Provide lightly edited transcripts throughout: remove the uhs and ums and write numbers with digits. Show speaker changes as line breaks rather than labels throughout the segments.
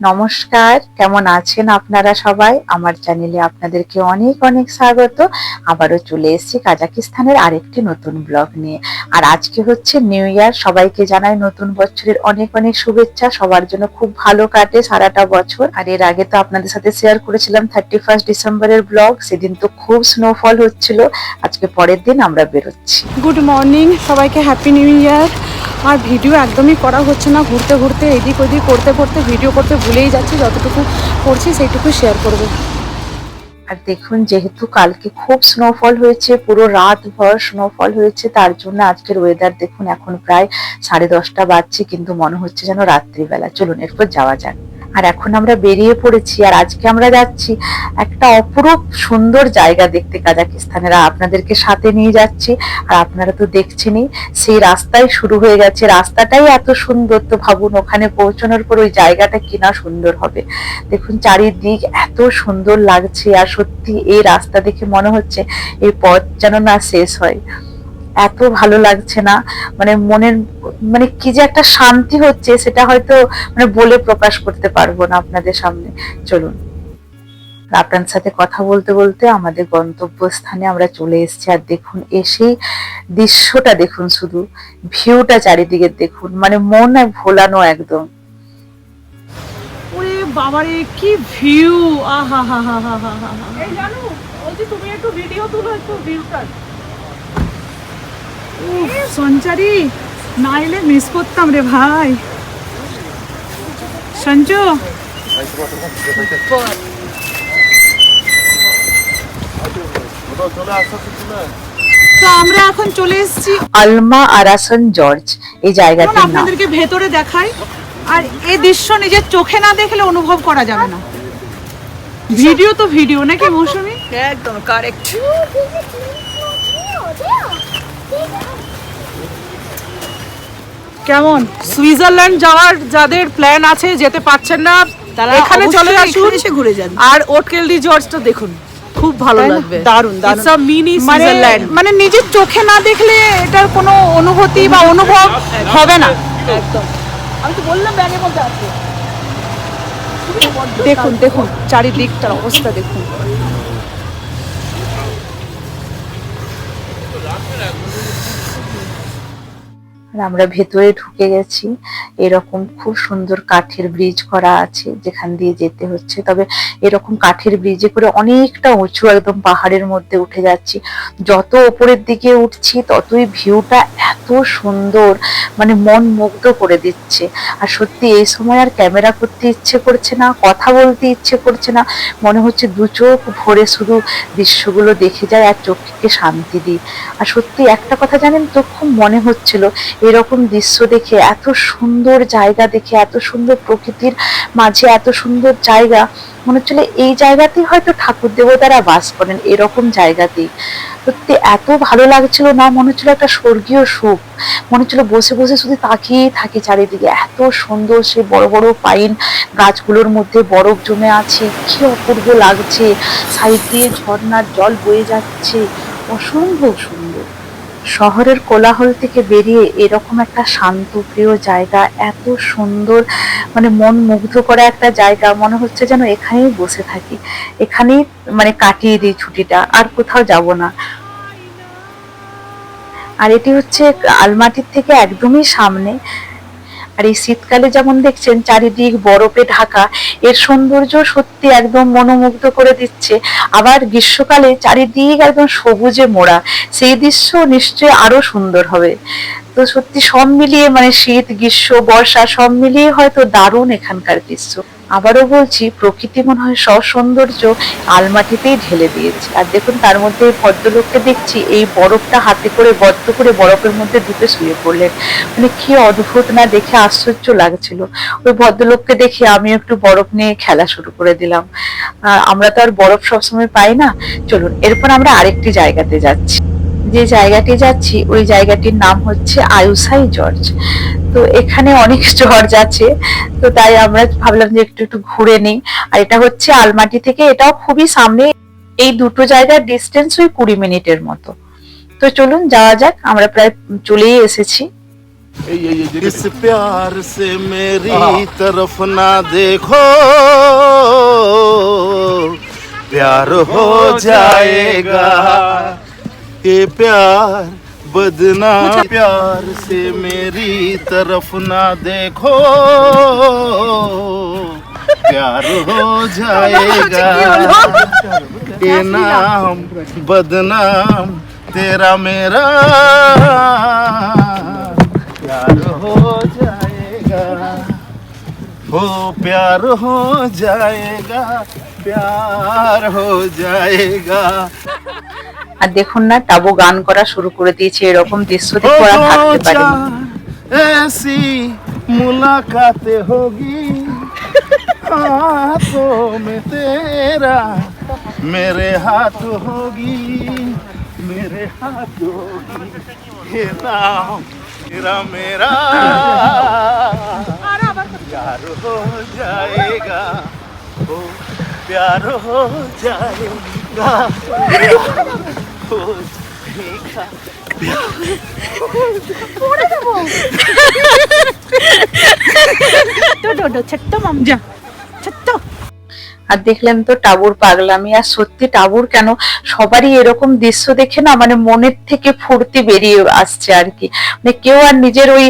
নমস্কার, কেমন আছেন আপনারা সবাই? আমার চ্যানেলে আপনাদেরকে অনেক অনেক স্বাগত। আবারও চলে এসেছি কাজাকিস্তানের আরেকটি নতুন ব্লগ নিয়ে। আর আজকে হচ্ছে নিউ ইয়ার। সবাইকে জানাই নতুন বছরের অনেক অনেক শুভেচ্ছা। সবার জন্য খুব ভালো কাটে সারাটা বছর। আর এর আগে তো আপনাদের সাথে শেয়ার করেছিলাম 31 ডিসেম্বরের ব্লগ। সেদিন তো খুব স্নোফল হচ্ছিল। আজকে পরের দিন আমরা বেরোচ্ছি।
গুড মর্নিং সবাইকে, হ্যাপি নিউ ইয়ার। আর ভিডিও একদমই করা হচ্ছে না, ঘুরতে ঘুরতে এদিক ওদিক করতে করতে ভিডিও করতে ভুলেই যাচ্ছি। যতটুকু করছি সেইটুকু শেয়ার করব।
আর দেখুন, যেহেতু কালকে খুব স্নোফল হয়েছে, পুরো রাত ভর স্নোফল হয়েছে, তার জন্য আজকের ওয়েদার দেখুন এখন প্রায় 10:30 বাজছে, কিন্তু মনে হচ্ছে যেন রাত্রিবেলা। চলুন এরপর যাওয়া যাক। আর এখন আমরা বেরিয়ে পড়েছি। আর আজকে আমরা যাচ্ছি একটা অপরূপ সুন্দর জায়গা দেখতে কাজাকিস্তানের। আপনাদেরকে সাথে নিয়ে যাচ্ছি। আর আপনারা তো দেখছেনই, সেই রাস্তায় শুরু হয়ে গেছে। রাস্তাটাই এত সুন্দর, তো ভাবুন ওখানে পৌঁছানোর পর ওই জায়গাটা কিনা সুন্দর হবে। দেখুন চারিদিক এত সুন্দর লাগছে। আর সত্যি এই রাস্তা দেখে মনে হচ্ছে এই পথ যেন না শেষ হয়। এত ভালো লাগছে না, মানে মনের মানে কি যে একটা শান্তি হচ্ছে, সেটা হয়তো মানে বলে প্রকাশ করতে পারবো না আপনাদের সামনে। চলুন, আপনার সাথে কথা বলতে বলতে আমাদের গন্তব্যস্থানে আমরা চলে এসেছি। আর দেখুন, এসেই দৃশ্যটা দেখুন, শুধু ভিউটা চারিদিকে দেখুন, মানে মন ভোলানো একদম।
ওরে বাবারে, কি ভিউ! আহা হা হা হা হা হা। এই জানো, বলছি তুমি একটু ভিডিও তুলো, একটু ভিউটা। উফ, সঞ্চারি না এলে মিস করতাম রে ভাই। সঞ্জু, তো আমরা এখন চলে এসেছি
আলমা আরাসান জর্জ এই জায়গাটির নাম।
আপনাদেরকে ভেতরে দেখাই। আর এই দৃশ্য নিজের চোখে না দেখলে অনুভব করা যাবে না। ভিডিও তো ভিডিও নাকি মৌসুমী?
একদম কারেক্ট।
কেমন সুইজারল্যান্ড যাওয়ার যাদের প্ল্যান আছে, যেতে পারছেন না,
তারা
এখানে চলে আসুন
এসে ঘুরে যান।
আর ওটকেলডি জর্জটা দেখুন, খুব ভালো লাগবে। দারুণ দারুণ,
ইটস আ মিনি সুইজারল্যান্ড।
মানে নিজের চোখে না দেখলে এটার কোনো অনুভূতি বা অনুভব হবে না।
একদম, আমি তো বললাম ব্যাগের মধ্যে আছে।
দেখুন দেখুন চারিদিকটার অবস্থা দেখুন।
আমরা ভেতরে ঢুকে গেছি। এরকম খুব সুন্দর কাঠের ব্রিজ করা আছে যেখান দিয়ে যেতে হচ্ছে। তবে এরকম কাঠের ব্রিজে করে অনেকটা উঁচু, একদম পাহাড়ের মধ্যে উঠে যাচ্ছি। যত উপরের দিকে উঠছি ততই ভিউটা এত সুন্দর, মানে মন মুগ্ধ করে দিচ্ছে। আর সত্যি এই সময় আর ক্যামেরা করতে ইচ্ছে করছে না, কথা বলতে ইচ্ছে করছে না। মনে হচ্ছে দু চোখ ভরে শুধু দৃশ্যগুলো দেখে যায় আর চোখকে শান্তি দিই। আর সত্যি একটা কথা জানেন তো, খুব মনে হচ্ছিল এরকম দৃশ্য দেখে, এত সুন্দর জায়গা দেখে, এত সুন্দর প্রকৃতির মাঝে এত সুন্দর জায়গা, মনে হচ্ছিল এই জায়গাতেই হয়তো ঠাকুর দেবতারা বাস করেন, এরকম জায়গাতেই। সত্যি এত ভালো লাগছিল না, মনে হচ্ছিল একটা স্বর্গীয় সুখ। মনে হচ্ছিল বসে বসে শুধু তাকিয়েই থাকি চারিদিকে। এত সুন্দর সে বড় বড় পাইন গাছগুলোর মধ্যে বরফ জমে আছে, কি অপূর্ব লাগছে। সাইড দিয়ে ঝর্ণার জল বয়ে যাচ্ছে, অসম্ভব সুন্দর। শহরের কোলাহল থেকে বেরিয়ে এরকম একটা শান্ত প্রিয় জায়গা, এত সুন্দর, মানে মন মুগ্ধ করা একটা জায়গা। মনে হচ্ছে যেন এখানেই বসে থাকি, এখানেই মানে কাটিয়ে দিই ছুটিটা, আর কোথাও যাব না। আর এটি হচ্ছে আলমাটির থেকে একদমই সামনে। আর এই শীতকালে যেমন দেখছেন চারিদিক বরফে ঢাকা, এর সৌন্দর্য সত্যি একদম মনোমুগ্ধ করে দিচ্ছে। আবার গ্রীষ্মকালে চারিদিক একদম সবুজে মোড়া, সেই দৃশ্য নিশ্চয়ই আরো সুন্দর হবে। তো সত্যি সব মিলিয়ে, মানে শীত গ্রীষ্ম বর্ষা সব মিলিয়ে হয়তো দারুণ এখানকার দৃশ্য। আবারও বলছি, প্রকৃতি মনে হয় সব সৌন্দর্য আলমাটিতেই ঢেলে দিয়েছে। আর দেখুন, তার মধ্যে ভদ্রলোককে দেখছি এই বরফটা হাতে করে বদ্ধ করে বরফের মধ্যে ঢুকে শুয়ে পড়লেন। মানে কি অদ্ভুত না, দেখে আশ্চর্য লাগছিল। ওই ভদ্রলোককে দেখে আমি একটু বরফ নিয়ে খেলা শুরু করে দিলাম। আমরা তো আর বরফ সবসময় পাই না। চলুন, এরপর আমরা আরেকটি জায়গাতে যাচ্ছি। যে জায়গাটি যাচ্ছি ওই জায়গাটির নাম হচ্ছে আয়ুসাই জর্জ। তো এখানে অনেক জর্জ আছে, তো তাই আমরা ভাবলাম যে একটু একটু ঘুরে নিই। আর এটা হচ্ছে আলমাটি থেকে, এটাও খুবই সামনে। এই দুটো জায়গার ডিস্টেন্স ওই 20 মিনিটের মতো। তো চলুন যাওয়া যাক, আমরা প্রায় চলেই এসেছি।
इस प्यार से मेरी तरफ ना देखो, प्यार हो जाएगा ये प्यार बदनाम। प्यार से मेरी तरफ ना देखो, प्यार हो जाएगा ये नाम बदनाम तेरा मेरा, प्यार हो जाएगा, हो प्यार हो जाएगा, प्यार हो जाएगा।
আর দেখুন না টাবু গান করা শুরু করে দিয়েছে, এরকম দৃশ্য দেখে ওরা থাকতে পারেনি।
ऐसी मुलाकातें होगी हाथों में तेरा, मेरे हाथ होगी, मेरे हाथ होगी ये नाम तेरा मेरा, प्यार हो जाएगा, हो प्यार हो जाएगा, हो जाएगा।
ছোট্ট মামজা ছোট্ট।
আর দেখলেন তো টাবুর পাগলামি। আর সত্যি টাবুর কেন সবারই এরকম দৃশ্য দেখে না মানে মনের থেকে ফুর্তি বেরিয়ে আসছে আর কি, মানে কেউ আর নিজের ওই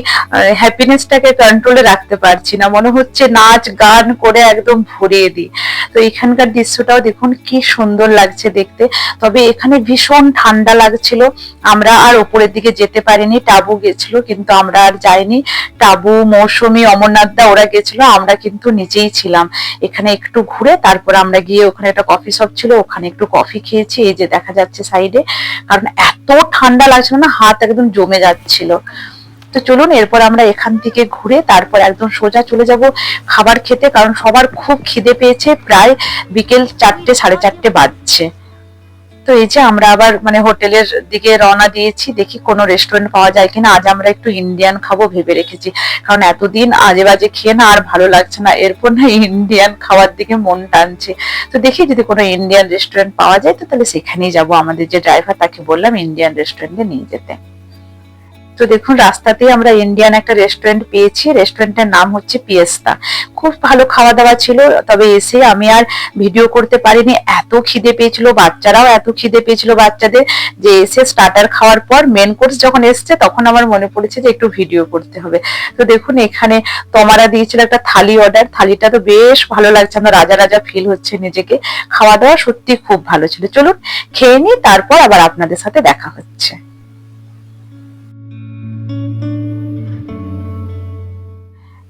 হ্যাপিনেসটাকে কন্ট্রোলে রাখতে পারছি না, মনে হচ্ছে নাচ গান করে একদম ভরিয়ে দিই। তো এখানকার দৃশ্যটাও দেখুন কি সুন্দর লাগছে দেখতে। তবে এখানে ভীষণ ঠান্ডা লাগছিল, আমরা আর ওপরের দিকে যেতে পারিনি। টাবু গেছিল কিন্তু আমরা আর যাইনি। টাবু, মৌসুমী, অমরনাথদা ওরা গেছিল, আমরা কিন্তু নিচেই ছিলাম। এখানে একটু ঘুরে তারপর আমরা গিয়ে ওখানে একটা কফি শপ ছিল, ওখানে একটু কফি খেয়েছি, এই যে দেখা যাচ্ছে সাইডে, কারণ এত ঠান্ডা লাগছিল না, হাত একদম জমে যাচ্ছিল। তো চলুন এরপর আমরা এখান থেকে ঘুরে তারপর একদম সোজা চলে যাব খাবার খেতে, কারণ সবার খুব খিদে পেয়েছে, প্রায় বিকেল 4টে 4:30 বাজছে। তো এই যে আমরা আবার মানে হোটেলের দিকে রওনা দিয়েছি, দেখি কোনো রেস্টুরেন্ট পাওয়া যায় কিনা। আজ আমরা একটু ইন্ডিয়ান খাবো ভেবে রেখেছি, কারণ এতদিন আজে বাজে খেয়ে না আর ভালো লাগছে না, এরপর না ইন্ডিয়ান খাওয়ার দিকে মন টানছে। তো দেখি যদি কোনো ইন্ডিয়ান রেস্টুরেন্ট পাওয়া যায় তো তাহলে সেখানেই যাবো। আমাদের যে ড্রাইভার তাকে বললাম ইন্ডিয়ান রেস্টুরেন্টে নিয়ে যেতে। তো দেখুন রাস্তাতেই আমরা ইন্ডিয়ান একটা রেস্টুরেন্ট পেয়েছি, রেস্টুরেন্টের নাম হচ্ছে পিয়েস্তা। খুব ভালো খাওয়া দাওয়া ছিল, তবে এসে আমি আর ভিডিও করতে পারিনি, এত খিদে পেয়েছিল, বাচ্চারাও এত খিদে পেয়েছিল বাচ্চাদের, যে এসে স্টার্টার খাওয়ার পর মেন কোর্স যখন এসছে তখন আমার মনে পড়েছে যে একটু ভিডিও করতে হবে। তো দেখুন এখানে তমারা দিয়েছিল একটা থালি অর্ডার, থালিটা তো বেশ ভালো লাগছে, আমরা রাজা রাজা ফিল হচ্ছে নিজেকে। খাওয়া দাওয়া সত্যি খুব ভালো ছিল। চলুন খেয়ে নিই, তারপর আবার আপনাদের সাথে দেখা হচ্ছে।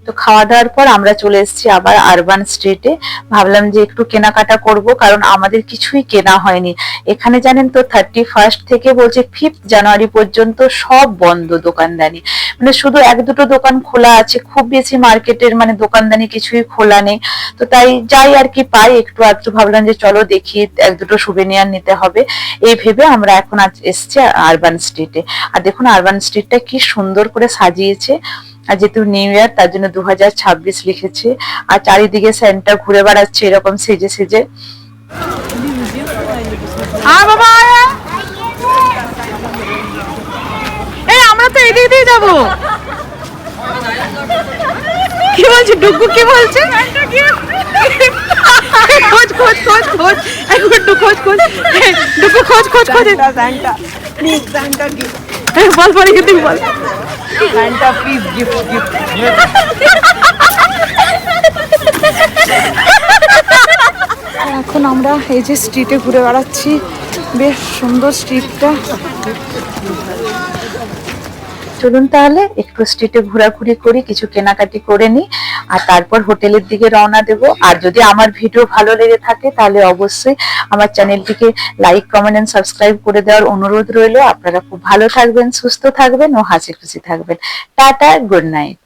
তো খাওয়া দাওয়ার পর আমরা চলে এসেছি আবার আরবান স্ট্রিটে। ভাবলাম যে একটু কেনাকাটা করব, কারণ আমাদের কিছুই কেনা হয়নি। এখানে জানেন তো 31 থেকে বলছে 5 জানুয়ারি পর্যন্ত সব বন্ধ দোকানদানি, মানে শুধু 1-2টো দোকান খোলা আছে, খুব বেশি মার্কেটের মানে দোকানদানি কিছুই খোলা নেই। তো তাই যাই আর কি পাই একটু আধটু, ভাবলাম যে চলো দেখি 1-2টো সুভেনিয়ার নিতে হবে, এই ভেবে আমরা এখন আজ এসেছি আরবান স্ট্রিটে। আর দেখুন আরবান স্ট্রিটটা কি সুন্দর করে সাজিয়েছে, আর যেহেতু নিউ ইয়ার তার জন্য 2026 লিখেছে, আর চারিদিকে সেন্টার ঘুরে বেড়াচ্ছে এরকম সেজে সেজে।
আমরা তো এদিক দিয়ে যাবো। কি বলছি ডুগু, কি বলছে? খোঁজ খোঁজ খোঁজ খোঁজ, একবার খোঁজ খোঁজ, ডুগু খোঁজ খোঁজ খোঁজ।
Santa, please Santa gift.
বল বল তুই বল।
Santa please gift.
এখন আমরা এই যে স্ট্রিটে ঘুরে বেড়াচ্ছি, বেশ সুন্দর স্ট্রিটটা।
চলুন তাহলে একটু স্ট্রিটে ঘোরাঘুরি করি, কিছু কেনাকাটি করে নি, আর তারপর হোটেলের দিকে রওনা দেব। আর যদি আমার ভিডিও ভালো লেগে থাকে তাহলে অবশ্যই আমার চ্যানেলটিকে লাইক, কমেন্ট এন্ড সাবস্ক্রাইব করে দেওয়ার অনুরোধ রইল। আপনারা খুব ভালো থাকবেন, সুস্থ থাকবেন ও হাসি খুশি থাকবেন। Tata, good night.